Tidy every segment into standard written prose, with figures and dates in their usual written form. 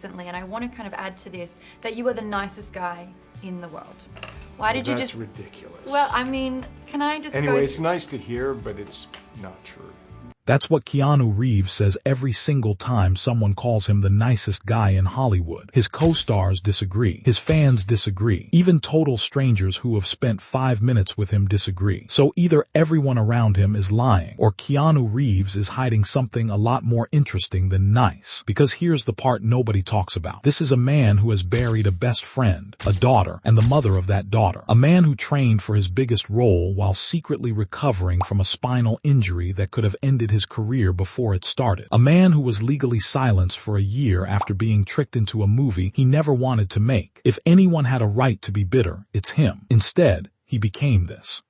recently, and I want to kind of add to this, that you are the nicest guy in the world. Why did you just... That's ridiculous. Well, I mean, can I just Anyway, it's nice to hear, but it's not true. That's what Keanu Reeves says every single time someone calls him the nicest guy in Hollywood. His co-stars disagree. His fans disagree. Even total strangers who have spent 5 minutes with him disagree. So either everyone around him is lying, or Keanu Reeves is hiding something a lot more interesting than nice. Because here's the part nobody talks about. This is a man who has buried a best friend, a daughter, and the mother of that daughter. A man who trained for his biggest role while secretly recovering from a spinal injury that could have ended his career before it started. A man who was legally silenced for a year after being tricked into a movie he never wanted to make. If anyone had a right to be bitter, it's him. Instead, he became this.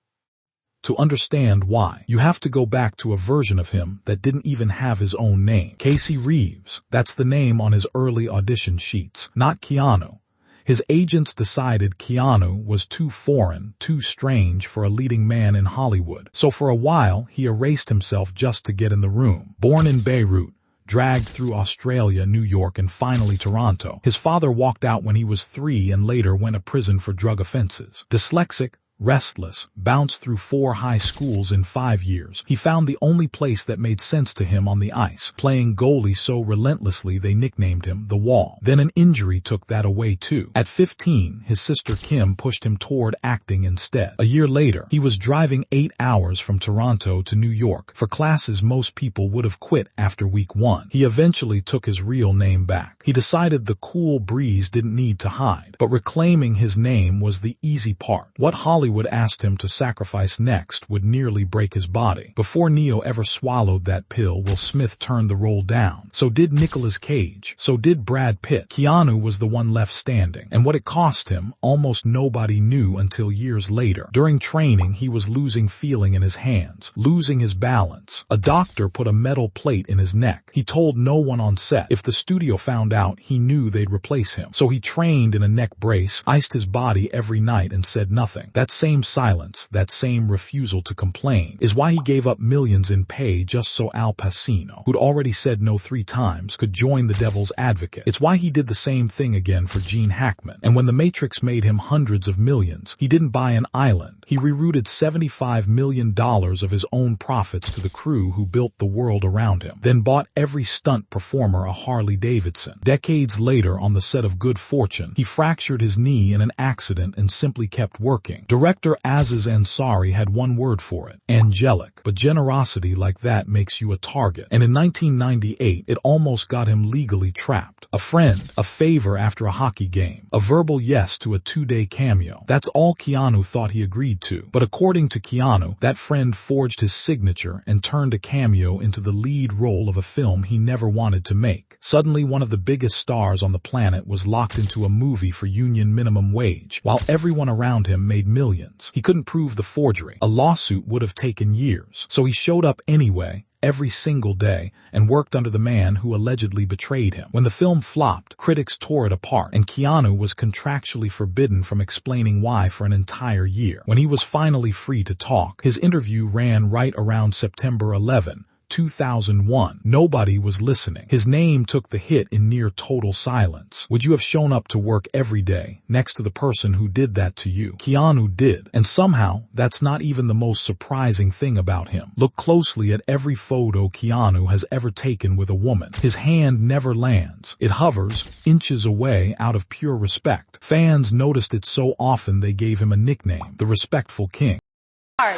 To understand why, you have to go back to a version of him that didn't even have his own name. Casey Reeves, that's the name on his early audition sheets, not Keanu. His agents decided Keanu was too foreign, too strange for a leading man in Hollywood. So for a while, he erased himself just to get in the room. Born in Beirut, dragged through Australia, New York, and finally Toronto. His father walked out when he was 3 and later went to prison for drug offenses. Dyslexic, restless, bounced through 4 high schools in 5 years. He found the only place that made sense to him on the ice, playing goalie so relentlessly they nicknamed him The Wall. Then an injury took that away too. At 15, his sister Kim pushed him toward acting instead. A year later, he was driving 8 hours from Toronto to New York for classes most people would have quit after week 1. He eventually took his real name back. He decided the cool breeze didn't need to hide, but reclaiming his name was the easy part. What Hollywood asked him to sacrifice next would nearly break his body. Before Neo ever swallowed that pill, Will Smith turned the role down. So did Nicolas Cage. So did Brad Pitt. Keanu was the one left standing. And what it cost him, almost nobody knew until years later. During training, he was losing feeling in his hands, losing his balance. A doctor put a metal plate in his neck. He told no one on set. If the studio found out, he knew they'd replace him. So he trained in a neck brace, iced his body every night, and said nothing. That same silence, that same refusal to complain, is why he gave up millions in pay just so Al Pacino, who'd already said no 3 times, could join the devil's advocate. It's why he did the same thing again for Gene Hackman. And when The Matrix made him hundreds of millions, he didn't buy an island. He rerouted $75 million of his own profits to the crew who built the world around him, then bought every stunt performer a Harley Davidson. Decades later, on the set of Good Fortune, he fractured his knee in an accident and simply kept working. Director Aziz Ansari had one word for it: angelic. But generosity like that makes you a target. And in 1998, it almost got him legally trapped. A friend, a favor after a hockey game, a verbal yes to a 2-day cameo. That's all Keanu thought he agreed to. But according to Keanu, that friend forged his signature and turned a cameo into the lead role of a film he never wanted to make. Suddenly, one of the biggest stars on the planet was locked into a movie for union minimum wage, while everyone around him made millions. He couldn't prove the forgery. A lawsuit would have taken years. So he showed up anyway, every single day, and worked under the man who allegedly betrayed him. When the film flopped, critics tore it apart, and Keanu was contractually forbidden from explaining why for an entire year. When he was finally free to talk, his interview ran right around September 11, 2001. Nobody was listening. His name took the hit in near total silence. Would you have shown up to work every day next to the person who did that to you? Keanu did. And somehow, that's not even the most surprising thing about him. Look closely at every photo Keanu has ever taken with a woman. His hand never lands. It hovers inches away out of pure respect. Fans noticed it so often they gave him a nickname, the Respectful King.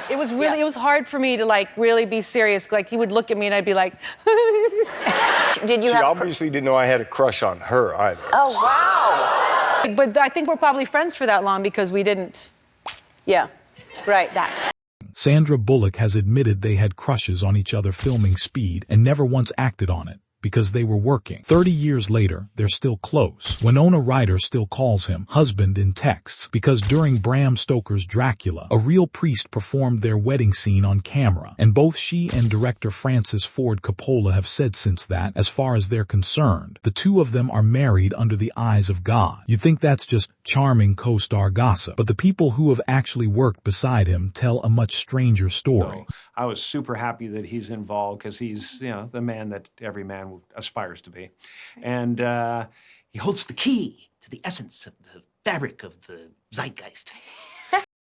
It was really, it was hard for me to really be serious. Like he would look at me and I'd be like, She obviously didn't know I had a crush on her either. oh, wow. But I think we're probably friends for that long because we didn't, yeah, right, that. Sandra Bullock has admitted they had crushes on each other filming Speed and never once acted on it, because they were working. 30 years later, they're still close. Winona Ryder still calls him husband in texts, because during Bram Stoker's Dracula, a real priest performed their wedding scene on camera, and both she and director Francis Ford Coppola have said since that, as far as they're concerned, the two of them are married under the eyes of God. You think that's just charming co-star gossip, but the people who have actually worked beside him tell a much stranger story. I was super happy that he's involved because he's, the man that every man aspires to be. And He holds the key to the essence of the fabric of the zeitgeist.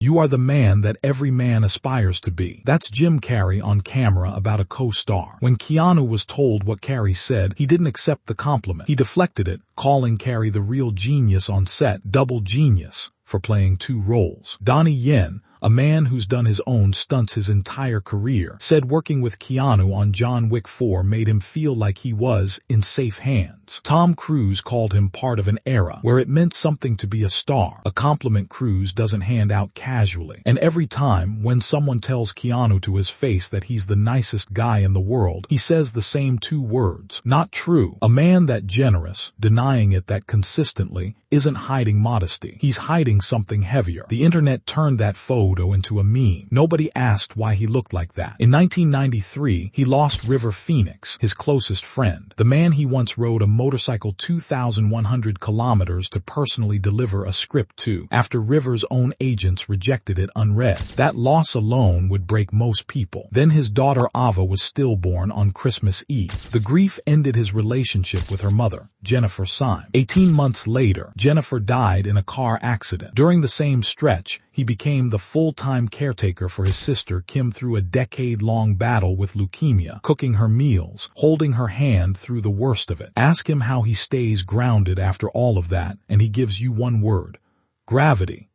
You are the man that every man aspires to be. That's Jim Carrey on camera about a co-star. When Keanu was told what Carrey said, he didn't accept the compliment. He deflected it, calling Carrey the real genius on set, double genius, for playing two roles. Donnie Yen, a man who's done his own stunts his entire career, said working with Keanu on John Wick 4 made him feel like he was in safe hands. Tom Cruise called him part of an era where it meant something to be a star, a compliment Cruise doesn't hand out casually. And every time when someone tells Keanu to his face that he's the nicest guy in the world, he says the same two words, not true. A man that generous, denying it that consistently, isn't hiding modesty. He's hiding something heavier. The internet turned that photo into a meme. Nobody asked why he looked like that. In 1993, he lost River Phoenix, his closest friend, the man he once rode a motorcycle 2,100 kilometers to personally deliver a script to, after River's own agents rejected it unread. That loss alone would break most people. Then his daughter Ava was stillborn on Christmas Eve. The grief ended his relationship with her mother, Jennifer Syme. 18 months later, Jennifer died in a car accident. During the same stretch, he became the full-time caretaker for his sister Kim through a decade-long battle with leukemia, cooking her meals, holding her hand through the worst of it. Ask him how he stays grounded after all of that, and he gives you one word: gravity.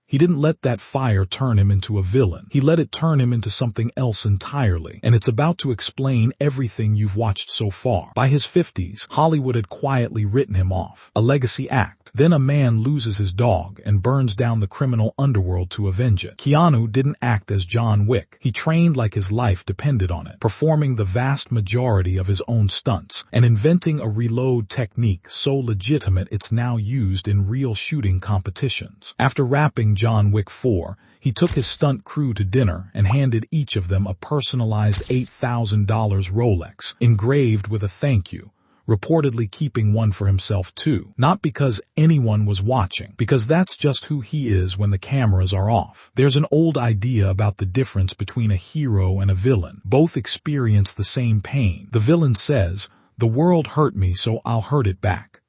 He didn't let that fire turn him into a villain. He let it turn him into something else entirely. And it's about to explain everything you've watched so far. By his 50s, Hollywood had quietly written him off. A legacy act. Then a man loses his dog and burns down the criminal underworld to avenge it. Keanu didn't act as John Wick. He trained like his life depended on it, performing the vast majority of his own stunts and inventing a reload technique so legitimate it's now used in real shooting competitions. After wrapping John Wick 4, he took his stunt crew to dinner and handed each of them a personalized $8,000 Rolex, engraved with a thank you, reportedly keeping one for himself too. Not because anyone was watching, because that's just who he is when the cameras are off. There's an old idea about the difference between a hero and a villain. Both experience the same pain. The villain says, "The world hurt me, so I'll hurt it back."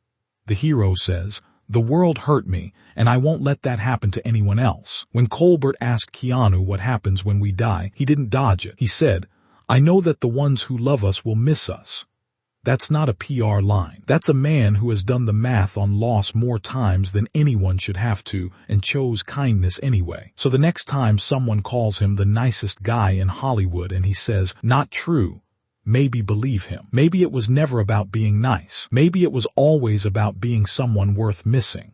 The hero says, "The world hurt me, and I won't let that happen to anyone else." When Colbert asked Keanu what happens when we die, he didn't dodge it. He said, "I know that the ones who love us will miss us." That's not a PR line. That's a man who has done the math on loss more times than anyone should have to and chose kindness anyway. So the next time someone calls him the nicest guy in Hollywood and he says, "Not true," maybe believe him. Maybe it was never about being nice. Maybe it was always about being someone worth missing.